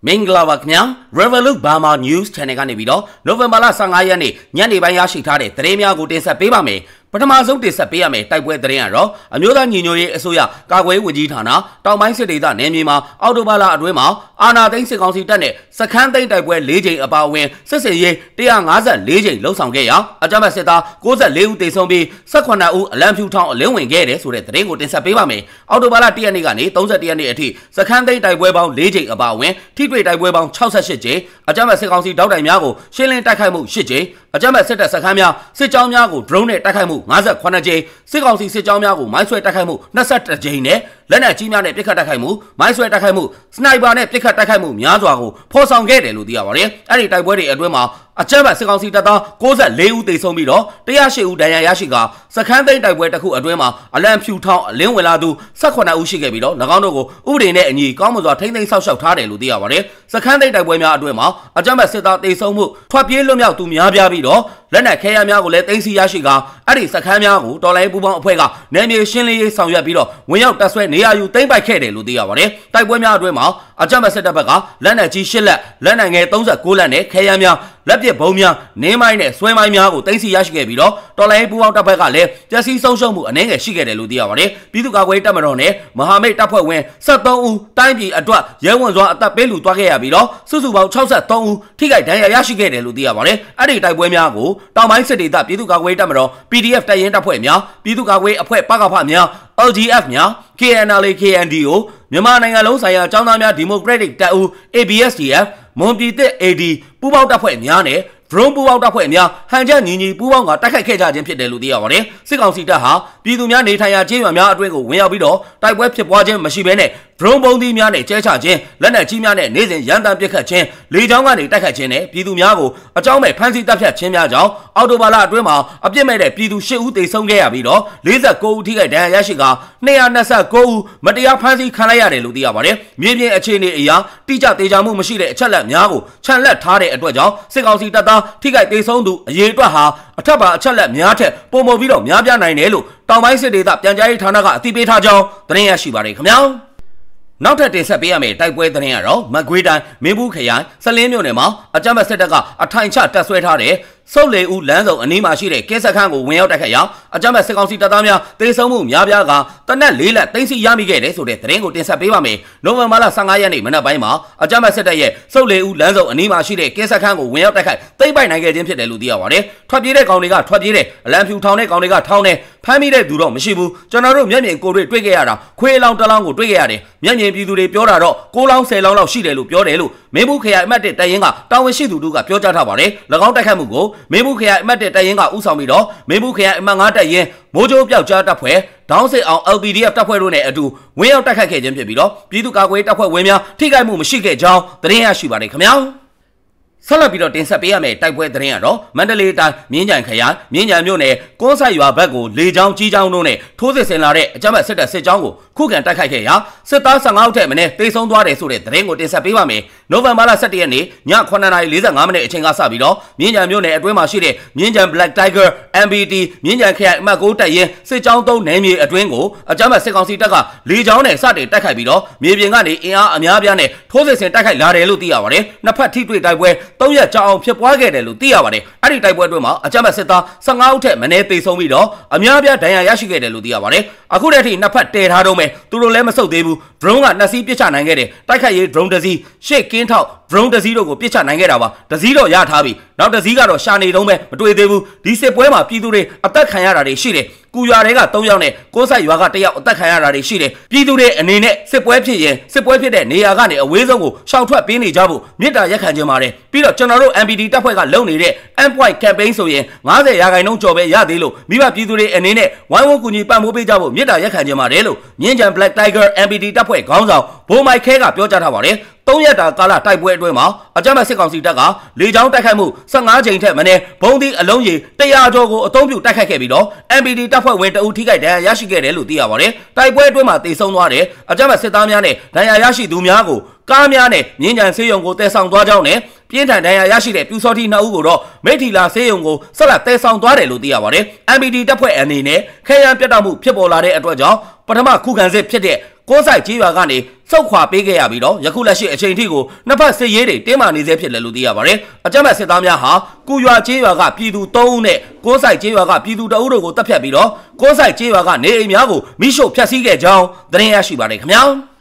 မင်္ဂလာပါခင်ဗျာ Revolut Burma News Channel ကနေပြီးတော့နိုဝင်ဘာလ15ရက်နေ့ညနေပိုင်းရရှိထားတဲ့သတင်းများကိုတင်ဆက်ပေးပါမယ်ပထမဆုံးတင်ဆက်ပေးရမယ်တိုက်ပွဲသတင်းကတော့အမျိုးသားညီညွတ်ရေးအစိုးရကာကွယ်ရေးဝန်ကြီးဌာနတောင်ပိုင်းစစ်ဒေသနယ်မြေမှာအော်တိုဘာလအတွင်းမှာအာဏာသိမ်းစစ်ကောင်စီတပ်နဲ့စခန်းသိမ်းတိုက်ပွဲ4ကြိမ်အပါအဝင်စစ်စင်ရေး154ကြိမ်လှုပ်ဆောင်ခဲ့ရာအကြမ်းဖက်စစ်သား94ဦးသေဆုံးပြီး18ဦးအလံဖြူထောင်အလင်းဝင်ခဲ့တဲ့ဆိုတဲ့သတင်းကိုတင်ဆက်ပေးပါမယ်အော်တိုဘာလ1ရက်နေ့ကနေ31ရက်နေ့အထိစခန်းသိမ်းတိုက်ပွဲပေါင်း4ကြိမ်အပါအဝင်ထိတွေ့တိုက်ပွဲပေါင်း68ကြိမ်အကြမ်းဖက်စစ်ကောင်စီတောက်တိုင်များကိုရှင်းလင်းတိုက်ခိုက်မှု8ကြိမ်အကြမ်းဖက်စစ်တပ်စခန်းများစစ်ကြောင်းများကို drone နဲ့တိုက်ခိုက်မှု58ကြိမ်စစ်ကောင်စီစစ်ကြောင်းများကိုမိုင်းဆွဲတိုက်ခိုက်မှု21ကြိမ်နဲ့လက်နက်ကြီးများနဲ့ပစ်ခတ်တိုက်ခိုက်မှုမိုင်းဆွဲတိုက်ခိုက်မှုစနိုက်ပါနဲ့ပစ်ခတ်တိုက်ခိုက်မှုများစွာကိုဖော်ဆောင်ခဲ့တယ်လို့သိရပါတယ်။အဲ့ဒီတိုက်ပွဲတွေအတွင်းမှာအကြမ်းဖက်စစ်ကောင်စီတပ်သား94ဦးသေဆုံးပြီးတော့108ဦးဒဏ်ရာရရှိကစခန်းသိမ်းတိုက်ပွဲတစ်ခုအတွင်းမှာအလံဖြူထောင်းအလင်းဝင်လာသူ18ဦးရှိခဲ့ပြီးတော့၎င်းတို့ကိုဥပဒေနဲ့အညီကောင်းမွန်စွာထိန်းသိမ်းဆောက်ရှောက်ထားတယ်လို့သိရပါတယ်။စခန်းသိမ်းတိုက်ပွဲများအတွင်းမှာအကြမ်းဖက်စစ်သားသေဆုံးမှုထွက်ပြေးလွတ်မြောက်သူများပြားပြီးတော့လက်နက်ခဲယမ်းများကိုလည်းသိမ်းဆည်းရရှိကအဲ့ဒီစခန်းများကိုတော်လိုင်းပူပေါင်းအဖွဲ့ကနယ်မြေရှင်းလင်းရေးဆောင်ရွက်ပြီးတော့ဝင်ရောက်တပ်ဆွဲနေရာယူသိမ်းပိုက်ခဲ့တယ်လို့သိရပါတယ်။တိုက်ပွဲများအတွင်းမှာအကြမ်းဖက်စစ်တပ်ဘက်ကလက်နက်ကြီး8လက်လက်နက်ငယ်39လက်နဲ့ခဲယမ်းများလက်ပစ်ဘုံများနင်းမိုင်းနဲ့ဆွဲမိုင်းများကိုသိမ်းဆည်းရရှိခဲ့ပြီးတော့တော်လိုင်းပူပေါင်းတပ်ဘက်ကလည်းပျက်စီးဆုံးရှုံးမှုအနည်းငယ်ရှိခဲ့တယ်လို့သိရပါတယ်။ပြည်သူ့ကာကွယ်ရေးတပ်မတော်နဲ့မဟာမိတ်တပ်ဖွဲ့ဝင်73ဦးတိုင်းပြည်အတွက်ရဲဝန်စွာအသက်ပေးလူသွားခဲ့ရပြီးတော့စုစုပေါင်း63ဦးထိခိုက်ဒဏ်ရာရရှိခဲ့တယ်လို့သိရပါတယ်။အဲ့ဒီတိုက်ပွဲများကိုတောင်ပိုင်းစစ်ဒေသပြည်သူ့ကာကွယ်ရေးတပ်မတော် PDF တပ်ရင်းတပ်ဖွဲ့များပြည်သူ့ကာကွယ်ရေးအဖွဲ့ပကဖများ LGF များ KNLA KNDO မြန်မာနိုင်ငံလုံးဆိုင်ရာចောင်းသားများဒီမိုကရက်တစ်တပ်ဦး ABSDF မွန်ပြည်သစ် AD ပူးပေါင်းတပ်ဖွဲ့များနဲ့drone ပူးပေါင်းတပ်ဖွဲ့များဟန်ချက်ညီညီပူးပေါင်းကတိုက်ခိုက်ခဲ့ကြခြင်းဖြစ်တယ်လို့သိရပါတယ်။စစ်ကောင်စီတပ်ဟာပြည်သူများနေထိုင်ရာကျေးရွာများအတွင်းကိုဝင်ရောက်ပြီးတော့တိုက်ပွဲဖြစ်ပွားခြင်းမရှိဘဲနဲ့ drone ပုံးသီးများနဲ့ကျဲချခြင်းလက်နက်ကြီးများနဲ့နေစဉ်ရန်တမ်းပစ်ခတ်ခြင်းလေကြောင်းကနေတိုက်ခတ်ခြင်းနဲ့ပြည်သူများကိုအကြောင်းမဲ့ဖမ်းဆီးတပ်ဖြတ်ခြင်းများကြောင့်အော်တိုဘာလအတွင်းမှာအပြစ်မဲ့တဲ့ပြည်သူ8ဦးသေဆုံးခဲ့ရပြီးတော့49ဦးထိခိုက်ဒဏ်ရာရရှိက229ဦးမတရားဖမ်းဆီးခံလိုက်ရတယ်လို့သိရပါတယ်။မြေပြင်အခြေအနေအရတိကျသေးချာမှုမရှိတဲ့အချက်လက်များကိုခြံလက်ထားတဲ့အတွက်ကြောင့်စစ်ကောင်စီတပ်သားထိခိုက်သေဆုံးသူအရေအတွက်ဟာအထက်ပါအချက်လက်များထက်ပိုမိုပြီးတော့များပြားနိုင်တယ်လို့တောင်ပိုင်းစစ်ဒေသပြန်ကြားရေးဌာနကအသိပေးထားကြောင်းသတင်းရရှိပါတယ်ခင်ဗျာနောက်ထပ်တင်ဆက်ပေးရမယ့်တိုက်ပွဲသတင်းကတော့မကွေးတိုင်းမင်းဘူးခရိုင်စလင်းမြို့နယ်မှာအကြမ်းဖက်စစ်တပ်ကအထိုင်ချတပ်ဆွဲထားတဲ့စုပ်လေဦးလမ်းစုံအနီးမှာရှိတဲ့ကင်းစခန်းကိုဝင်ရောက်တိုက်ခတ်ရာအကြမ်းဖက်စစ်ကောင်စီတပ်သားများသေဆုံးမှုများပြားကတနက်၄လက်သိမ်းဆည်းရမိခဲ့တယ်ဆိုတဲ့သတင်းကိုတင်ဆက်ပေးပါမယ်။နိုဝင်ဘာလ15ရက်နေ့မနက်ပိုင်းမှာအကြမ်းဖက်စစ်တပ်ရဲ့စုပ်လေဦးလမ်းစုံအနီးမှာရှိတဲ့ကင်းစခန်းကိုဝင်ရောက်တိုက်ခိုက်သိမ်းပိုက်နိုင်ခဲ့ခြင်းဖြစ်တယ်လို့သိရပါတယ်။ထွက်ပြေးတဲ့ကောင်တွေကထွက်ပြေးတဲ့အလံဖြူထောင်တဲ့ကောင်တွေကထောင်းတဲ့ဖမ်းမိတဲ့သူတော့မရှိဘူး။ကျွန်တော်တို့မျက်မြင်ကိုယ်တွေ့ခဲ့ရတာခွေးလောင်းတလောင်းကိုတွေ့ခဲ့ရတယ်။မျက်မြင်ပြည်သူတွေပြောတာတော့6လောင်း10လောင်းလောက်ရှိတယ်လို့ပြောတယ်လို့မင်းဘူးခရိုင်အမှတ်1တပ်ရင်းကတာဝန်ရှိသူတို့ကပြောကြားထားပါတယ်။၎င်းတိုက်ခိုက်မှုကိုမင်းဘူးခရိုင်အမှတ်1တပ်ရင်းကဥဆောင်ပြီးတော့မင်းဘူးခရိုင်အမှတ်5တပ်ရင်းမိုးကြိုးပြောက်ကြားတပ်ဖွဲ့ဒေါင်းစစ်အောင် LPDF တပ်ဖွဲ့တို့နဲ့အတူဝင်ရောက်တိုက်ခိုက်ခဲ့ခြင်းဖြစ်ပြီးတော့ပြည်သူ့ကာကွယ်ရေးတပ်ဖွဲ့ဝင်များထိခိုက်မှုမရှိခဲ့ကြောင်းသတင်းရရှိပါတယ်ခင်ဗျာဆက်လက်ပြီးတော့တင်ဆက်ပေးရမယ့်တိုက်ပွဲသတင်းကတော့မန္တလေးတိုင်းမြင်းကြံခရိုင်မြင်းကြံမြို့နယ်ကွန်းဆိုင်ရွာဘက်ကိုလေကြောင်းကြီးကြောင်းတို့နဲ့ထိုးစစ်ဆင်လာတဲ့အကြမ်းဖက်စစ်တပ်စစ်ကြောင်းကိုခုခံတိုက်ခိုက်ခဲ့ရာစစ်သား15ဦးထက်မနည်းသေဆုံးသွားတယ်ဆိုတဲ့သတင်းကိုတင်ဆက်ပေးပါမယ်။နိုဝင်ဘာလ17ရက်နေ့ည9:45မိနစ်အချိန်ကစပြီးတော့မြင်းကြံမြို့နယ်အတွင်းမှာရှိတဲ့မြင်းကြံ Black Tiger MBT မြင်းကြံခရိုင်အမှတ်9တပ်ရင်းစစ်ကြောင်း3နယ်မြေအတွင်းကိုအကြမ်းဖက်စစ်ကောင်စီတပ်ကလေကြောင်းနဲ့စတင်တိုက်ခိုက်ပြီးတော့မြေပြင်ကနေအင်အားအများပြားနဲ့ထိုးစစ်ဆင်တိုက်ခိုက်လာတယ်လို့သိရပါတယ်။နှစ်ဖက်ထိတွေ့တိုက်ပွဲ3ရက်ကြာအောင်ဖြစ်ပွားခဲ့တယ်လို့သိရပါတယ်။အဲ့ဒီတိုက်ပွဲအတွင်းမှာအကြမ်းဖက်စစ်သား15ဦးထက်မနည်းသေဆုံးပြီးတော့အများပြားဒဏ်ရာရရှိခဲ့တယ်လို့သိရပါတယ်။အခုတည်းထိနှစ်ဖက်တည်ထားတော့မယ်သူတို့လည်းမဆုတ်သေးဘူး drone က2စီးပစ်ချနိုင်ခဲ့တယ်တိုက်ခိုက်ရေး drone 1စီးရှေ့ကင်းထောက် drone 1စီးတို့ကိုပစ်ချနိုင်ခဲ့တာပါ1စီးတော့ရထားပြီနောက်1စီးကတော့ရှာနေတော့မယ်မတွေ့သေးဘူးဒီစစ်ပွဲမှာပြည်သူတွေအသက်ခံရတာတွေရှိတယ်ကူရွာတွေက3ယောက်နဲ့ကိုးဆိုင်ရွာက1ယောက်အသက်ခံရတာတွေရှိတယ်ပြည်သူတွေအနေနဲ့စစ်ပွဲဖြစ်ရင်စစ်ပွဲဖြစ်တဲ့နေရာကနေအဝေးဆုံးကိုရှောင်ထွက်ပေးနေကြဖို့မြစ်တာရက်ခံခြင်းပါတယ်ပြီးတော့ကျွန်တော်တို့ MPD တပ်ဖွဲ့ကလုပ်နေတဲ့ Endpoint Campaign ဆိုရင်90%ကျော်ပဲရသေးလို့မိဘပြည်သူတွေအနေနဲ့ဝိုင်းဝန်းကူညီပံ့ပိုးပေးကြဖို့မြစ်တာရက်ခံခြင်းပါတယ်လို့မြင်းကြံ Black Tiger MPD တပ်ဖွဲ့ခေါင်းဆောင်ဘိုးမိုက်ခဲကပြောကြားထားပါတယ်3ရက်တာကာလတိုက်ပွဲအတွင်းမှာအကြမ်းဖက်စစ်ကောင်စီတပ်ကလေကြောင်းတိုက်ခိုက်မှု15ကြိမ်ထက်မနည်းဘုံသီးအလုံးကြီး100ကျော်ကိုအသုံးပြုတိုက်ခိုက်ခဲ့ပြီးတော့ MPD တပ်ဖွဲ့ဝင်တအုပ်ထိခိုက်ဒဏ်ရာရရှိခဲ့တယ်လို့သိရပါတယ်။တိုက်ပွဲအတွင်းမှာတေဆုံးသွားတဲ့အကြမ်းဖက်စစ်သားများနဲ့ဒဏ်ရာရရှိသူများကိုကားများနဲ့မြင်းကြံဆေးရုံကိုတည်ဆောင်သွားကြောင်းနဲ့ပြင်းထန်ဒဏ်ရာရရှိတဲ့ပြူစောတိ2ဦးကိုတော့မိထီလာဆေးရုံကိုဆက်လက်တည်ဆောင်သွားတယ်လို့သိရပါတယ်။ MPD တပ်ဖွဲ့အနေနဲ့ခဲယမ်းပြတ်တောက်မှုဖြစ်ပေါ်လာတဲ့အတွက်ကြောင့်ပထမခုခံစစ်ဖြစ်တဲ့ ကိုးဆိုင်ကြီးရွာကနေစောက်ခွာပေးခဲ့ရပြီးတော့ယခုလက်ရှိအချိန်ထိကိုနှစ်ဖက်စစ်ရေးတွေတင်းမာနေစေဖြစ်တယ်လို့သိရပါတယ်အကြမ်းဖက်စစ်သားများဟာကူရွာကြီးရွာကပြည်သူ3ဦးနဲ့ကိုးဆိုင်ကြီးရွာကပြည်သူ2ဦးတို့ကိုတပ်ဖြတ်ပြီးတော့ကိုးဆိုင်ကြီးရွာကနေအိမ်များကိုမိရှို့ဖျက်ဆီးခဲ့ကြောင်းသတင်းရရှိပါတယ်ခင်ဗျာ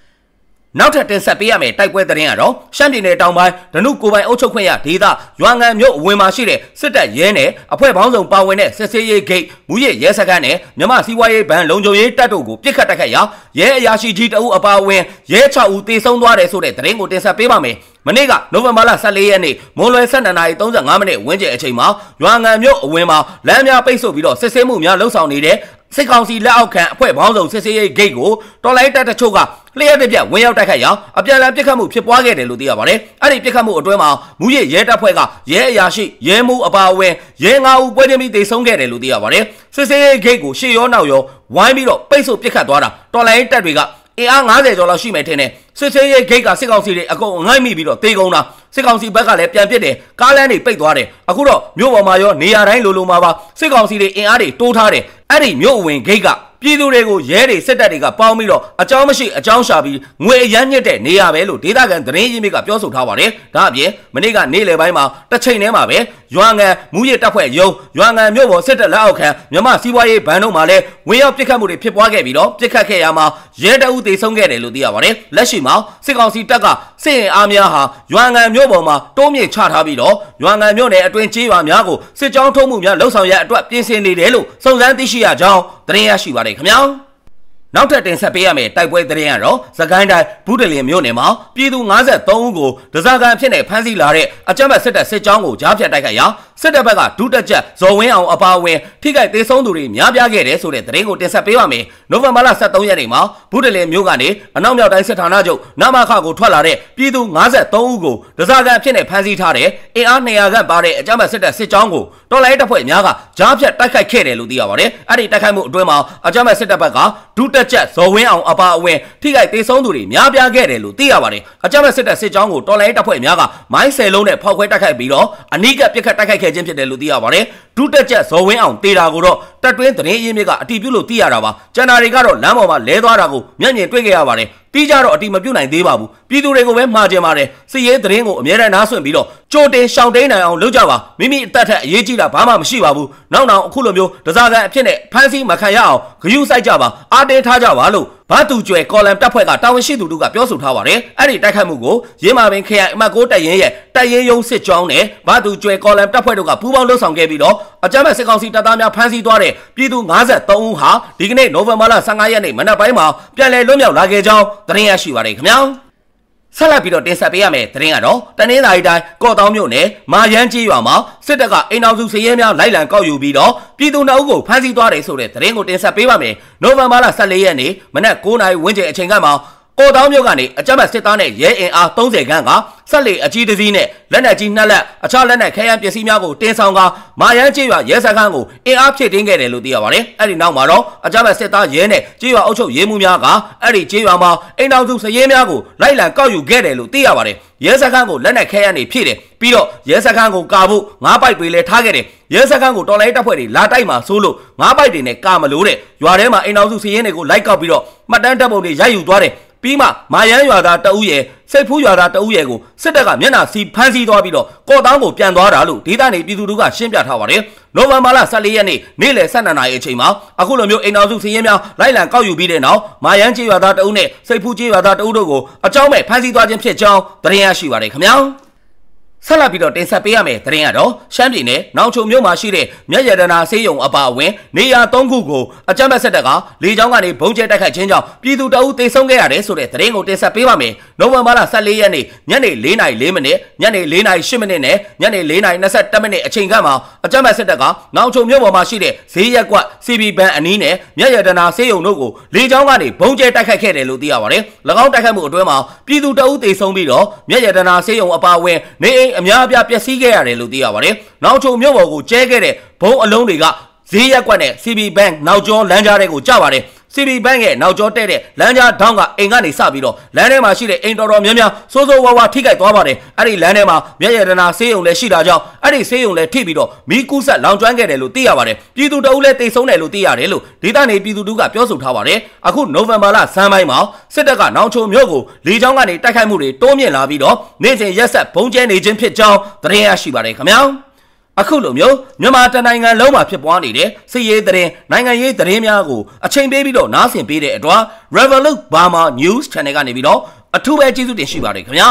နောက်ထပ်တင်ဆက်ပေးရမယ့်တိုက်ပွဲသတင်းကတော့ရှမ်းပြည်နယ်တောင်ပိုင်းဒနုကိုပိုင်အုပ်ချုပ်ခွင့်ရဒေသရွာငံမြို့အဝင်မှာရှိတဲ့စစ်တပ်ရဲနဲ့အဖွဲ့ပေါင်းစုံပါဝင်တဲ့စစ်ဆေးရေးဂိတ်မူရရဲစခန်းနဲ့မြမစီးပွားရေးဘဏ်လုံခြုံရေးတပ်တို့ကိုပြစ်ခတ်တိုက်ခိုက်ရာရဲအရာရှိကြီးတအုပ်အပါအဝင်ရဲ6ဦးသေဆုံးသွားတယ်ဆိုတဲ့သတင်းကိုတင်ဆက်ပေးပါမယ်မနေ့ကနိုဝင်ဘာလ14ရက်နေ့မွန်လွယ်12:35မိနစ်ဝန်းကျင်အချိန်မှာရွာငံမြို့အဝင်မှာလမ်းများပိတ်ဆို့ပြီးတော့စစ်ဆေးမှုများလှုပ်ဆောင်နေတဲ့စစ်ကောင်စီလက်အောက်ခံအဖွဲ့ပေါင်းစုံစစ်ဆေးရေးဂိတ်ကိုတော်လိုင်းတပ်တချို့ကလျှက်တစ်ပြက်ဝင်ရောက်တိုက်ခိုက်ရာအပြန်အလှန်ပစ်ခတ်မှုဖြစ်ပွားခဲ့တယ်လို့သိရပါတယ်။အဲ့ဒီပစ်ခတ်မှုအတွင်းမှာမူရရဲတပ်ဖွဲ့ကရဲအရာရှိရဲမှုအပါအဝင်ရဲ9ဦးပွဲချင်းပြီးတေဆုံးခဲ့တယ်လို့သိရပါတယ်။စစ်ဆေးရေးဂိတ်ကိုရှေ့ရောနောက်ရောဝိုင်းပြီးတော့ပိတ်ဆို့ပစ်ခတ်သွားတာတော်လိုင်းတပ်တွေကအင်အား90ကျော်လောက်ရှိမယ်ထင်တယ်စစ်ဆေးရေးဂိတ်ကစစ်ကောင်စီတွေအကုန်ငိုက်မိပြီးတော့တေကုန်တာစစ်ကောင်စီဘက်ကလည်းပြန်ပစ်တယ်ကားလမ်းတွေပိတ်သွားတယ်အခုတော့မြို့ပေါ်မှာရောနေရာတိုင်းလိုမှာပါစစ်ကောင်စီတွေအင်အားတွေတိုးထားတယ်အဲ့ဒီမြို့အဝင်ဂိတ်ကပြည်သူတွေကိုရဲတွေစစ်တပ်တွေကပေါင်းပြီးတော့အကြောင်းမရှိအကြောင်းရှာပြီးငွေအရမ်းညစ်တဲ့နေရာပဲလို့ဒေသခံသတင်းရင်းမြစ်ကပြောဆိုထားပါတယ်ဒါအပြင်မနေ့ကနေ့လယ်ပိုင်းမှာတစ်ချိန်တည်းမှာပဲရွာငံမူရတပ်ဖွဲ့ရုံးရွာငံမြို့ပေါ်စစ်တပ်လက်အောက်ခံမြမစီးပွားရေးဘဏ်တို့မှာလည်းဝင်ရောက်ပစ်ခတ်မှုတွေဖြစ်ပွားခဲ့ပြီးတော့ပစ်ခတ်ခဲ့ရမှာရဲတအုပ်သေဆုံးခဲ့တယ်လို့သိရပါတယ်လက်ရှိမှာစစ်ကောင်စီတပ်ကစစ်ရင်အားများဟာရွာငံမြို့ပေါ်မှာတိုးမြင့်ချထားပြီးတော့ရွာငံမြို့နယ်အတွင်းကျေးရွာများကိုစစ်ကြောင်းထုံးမှုများလှုပ်ဆောင်ရအတွက်ပြင်ဆင်နေတယ်လို့စုံစမ်းသိရှိရကြောင်းသတင်းရရှိပါတယ်ခင်ဗျာနောက်ထပ်တင်ဆက်ပေးရမယ့်တိုက်ပွဲသတင်းကတော့စကိုင်းတိုင်းဘူးတလင်မြို့နယ်မှာပြည်သူ53ဦးကိုဒဇာကန်ဖြစ်နေဖမ်းဆီးလာတဲ့အကြမ်းဖက်စစ်တပ်စစ်ကြောင်းကိုကြားဖြတ်တိုက်ခိုက်ရာစစ်တပ်ဘက်ကဒုတက်ချက်ဇော်ဝင်းအောင်အပါအဝင်ထိခိုက်ဒေဆုံးသူတွေများပြားခဲ့တယ်ဆိုတဲ့သတင်းကိုတင်ဆက်ပေးပါမယ်။နိုဝင်ဘာလ23ရက်နေ့မှာဘူးတလင်မြို့ကနေအနောက်မြောက်တိုင်းစစ်ဌာနချုပ်နမခကိုထွက်လာတဲ့ပြည်သူ53ဦးကိုဒဇာကန်ဖြစ်နေဖမ်းဆီးထားတဲ့အင်အား200ခန့်ပါတဲ့အကြမ်းဖက်စစ်တပ်စစ်ကြောင်းကိုတော်လိုင်းတပ်ဖွဲ့များကကြားဖြတ်တိုက်ခိုက်ခဲ့တယ်လို့သိရပါတယ်။အဲ့ဒီတိုက်ခိုက်မှုအတွင်းမှာအကြမ်းဖက်စစ်တပ်ဘက်ကဒုတက်ချက်ဇော်ဝင်းအောင်အပါအဝင်ထိခိုက်ဒေဆုံးသူတွေများပြားခဲ့တယ်လို့သိရပါတယ်။အကြမ်းဖက်စစ်တပ်စစ်ကြောင်းကိုတော်လိုင်းတပ်ဖွဲ့များကမိုင်း10လုံးနဲ့ဖောက်ခွဲတိုက်ခိုက်ပြီးတော့အနီးကပ်ပစ်ခတ်တိုက်ခိုက်ခဲ့ခြင်းဖြစ်တယ်လို့သိရပါတယ်ဒုတက်ချက်ဇော်ဝင်းအောင်တေတာကိုတော့တပ်တွင်းသတင်းရင်းမြစ်ကအတီးပြုလို့သိရတာပါကျန်တာတွေကတော့လမ်းပေါ်မှာလဲသွားတာကိုမျက်မြင်တွေ့ခဲ့ရပါတယ်တီးကြတော့အတီးမပြုတ်နိုင်သေးပါဘူးပြည်သူတွေကိုပဲမှားကြပါတယ်စစ်ရေးသတင်းကိုအမြဲတမ်းနားဆွင့်ပြီးတော့ကြိုတင်ရှောင်တိန်နိုင်အောင်လုပ်ကြပါမိမိအသက်ထက်အရေးကြီးတာဘာမှမရှိပါဘူးနောက်အခုလိုမျိုးဒဇာကန်အဖြစ်နဲ့ဖမ်းဆီးမခံရအောင်ဂရုစိုက်ကြပါအားတင်းထားကြပါလို့ဘာတူကျွဲကော်လမ်တပ်ဖွဲ့ကတာဝန်ရှိသူတို့ကပြောဆိုထားပါတယ်အဲ့ဒီတိုက်ခိုက်မှုကိုရင်းမာပင်ခရိုင်အမှတ်6တပ်ရင်းရဲ့တပ်ရင်းရုံးစစ်ကြောင်းနဲ့ဘာတူကျွဲကော်လမ်တပ်ဖွဲ့တို့ကပူးပေါင်းလှုပ်ဆောင်ခဲ့ပြီးတော့အကြမ်းဖက်စစ်ကောင်စီတပ်သားများဖမ်းဆီးသွားတဲ့ပြည်သူ53ဦးဟာဒီကနေ့နိုဝင်ဘာလ15ရက်နေ့မနက်ပိုင်းမှာပြန်လည်လွတ်မြောက်လာခဲ့ကြောင်းသတင်းရရှိပါတယ်ခင်ဗျာဆက်လက်ပြီးတော့တင်ဆက်ပေးရမယ့်သတင်းကတော့တနင်္သာရီတိုင်းကော့တောင်းမြို့နယ်မာရန်ကြီးရွာမှာစစ်တပ်ကအိမ်တော်စုစည်ရဲများလိုက်လံကောက်ယူပြီးတော့ပြည်သူ2ဦးကိုဖမ်းဆီးသွားတယ်ဆိုတဲ့သတင်းကိုတင်ဆက်ပေးပါမယ်။နိုဝင်ဘာလ14ရက်နေ့မနက်9:00နာရီဝန်းကျင်အချိန်ကမှကော့တောင်းမြို့ကနေအကြမ်းဖက်စစ်သားနဲ့ရဲအင်အား30ခန်းကဆက်လက်အကြီးတစ်စီးနဲ့လက်နက်ကြီး2လက်အခြားလက်နက်ခဲယမ်းပစ္စည်းများကိုတင်ဆောင်ကမာရန်ကျေးရွာရဲစခန်းကိုအင်အားဖြည့်တင်းခဲ့တယ်လို့သိရပါတယ်။အဲ့ဒီနောက်မှာတော့အကြမ်းဖက်စစ်သားရဲနဲ့ကျေးရွာအုပ်ချုပ်ရေးမှူးများကအဲ့ဒီကျေးရွာမှာအိမ်တော်စုစည်ရဲများကိုလိုက်လံကောက်ယူခဲ့တယ်လို့သိရပါတယ်။ရဲစခန်းကိုလက်နက်ခဲယမ်းတွေဖြည့်တယ်ပြီးတော့ရဲစခန်းကိုကာဖို့9ပိုက်တွေလည်းထားခဲ့တယ်ရဲစခန်းကိုတော်လိုင်းတပ်ဖွဲ့တွေလာတိုက်မှာဆိုလို့9ပိုက်တွေနဲ့ကာမလို့တဲ့ရွာထဲမှာအိမ်တော်စုစည်ရဲတွေကိုလိုက်ကောက်ပြီးတော့မှတ်တမ်းတပ်ပုံတွေရိုက်ယူသွားတယ်ပြီးမှမာရန်ရွာသားတအုပ်ရဲ့စိတ်ဖူးရွာသားတအုပ်ရဲ့ကိုစစ်တပ်ကမျက်နှာစီဖမ်းဆီးသွားပြီးတော့ကော့တောင်းကိုပြန်သွားတာလို့ဒေသနေပြည်သူတို့ကရှင်းပြထားပါတယ်။နိုဝင်ဘာလ14ရက်နေ့နေ့လယ်12နာရီအချိန်မှာအခုလိုမျိုးအိမ်တော်စုစည်ရင်းများလိုက်လံကောက်ယူပြီးတဲ့နောက်မာရန်ကျေးရွာသားတအုပ်နဲ့စိတ်ဖူးကျေးရွာသားတအုပ်တို့ကိုအကြောင်းမဲ့ဖမ်းဆီးသွားခြင်းဖြစ်ကြောင်းသတင်းရရှိပါတယ်ခင်ဗျာ။ဆက်လက်ပြီးတော့တင်ဆက်ပေးရမယ့်သတင်းကတော့ရှမ်းပြည်နယ်နောင်ချုံမြို့မှာရှိတဲ့မြက်ရတနာဆေးရုံအပါအဝင်နေရာ3ခုကိုအကြမ်းဖက်စစ်တပ်ကလေကြောင်းကနေဘုံကျဲတိုက်ခိုက်ခြင်းကြောင့်ပြည်သူတအုပ်သေဆုံးခဲ့ရတယ်ဆိုတဲ့သတင်းကိုတင်ဆက်ပေးပါမယ်။နိုဝင်ဘာလ14ရက်နေ့ညနေ4:04မိနစ်ညနေ4:08မိနစ်နဲ့ညနေ4:21မိနစ်အချိန်ကမှအကြမ်းဖက်စစ်တပ်ကနောင်ချုံမြို့ပေါ်မှာရှိတဲ့ဈေးရက်ကွက် CB ဘဏ်အနီးနဲ့မြက်ရတနာဆေးရုံတို့ကိုလေကြောင်းကနေဘုံကျဲတိုက်ခိုက်ခဲ့တယ်လို့သိရပါတယ်။၎င်းတိုက်ခိုက်မှုအတွင်းမှာပြည်သူတအုပ်သေဆုံးပြီးတော့မြက်ရတနာဆေးရုံအပါအဝင်နေအိမ်အများအပြားပျက်စီးခဲ့ရတယ်လို့သိရပါတယ်။နောက်ချုံမြို့ပေါ်ကိုကျဲခဲ့တဲ့ဘုံအလုံးတွေကဈေးရက်ကွက်နဲ့ CB Bank နောက်ကျောလမ်းကြားတွေကိုကျပါတယ်။ CB Bank ရဲ့နောက်ကျောတဲ့လမ်းကြားထောင်းကအိမ်ကနေစပြီးတော့လမ်းထဲမှာရှိတဲ့အိမ်တော်များများစိုးစိုးဝါးဝါထိခိုက်သွားပါတယ်အဲ့ဒီလမ်းထဲမှာမြက်ရတနာဆေးရုံလည်းရှိတာကြောင့်အဲ့ဒီဆေးရုံလည်းထိပြီးတော့မီးကူးဆက်လောင်ကျွမ်းခဲ့တယ်လို့သိရပါတယ်ပြည်သူတအုပ်လည်းတိတ်ဆုံးတယ်လို့သိရတယ်လို့ဒေသနေပြည်သူတို့ကပြောဆိုထားပါတယ်အခုနိုဝင်ဘာလဆန်းပိုင်းမှာစစ်တပ်ကနောင်ချိုမြို့ကိုလေကြောင်းကနေတိုက်ခိုက်မှုတွေတိုးမြင့်လာပြီးတော့နေ့စဉ်ရက်ဆက်ဘုံကျဲနေခြင်းဖြစ်ကြောင်းသတင်းရရှိပါတယ်ခင်ဗျာအခုလိုမျိုးမြန်မာတနိုင်ငံလုံးမှာဖြစ်ပွားနေတဲ့စစ်ရေးသတင်းနိုင်ငံရေးသတင်းများကိုအချိန်ပေးပြီးတော့နားဆင်ပေးတဲ့အတွက် Revolut Burma News Channel ကနေပြီးတော့အထူးပဲကျေးဇူးတင်ရှိပါတယ်ခင်ဗျာ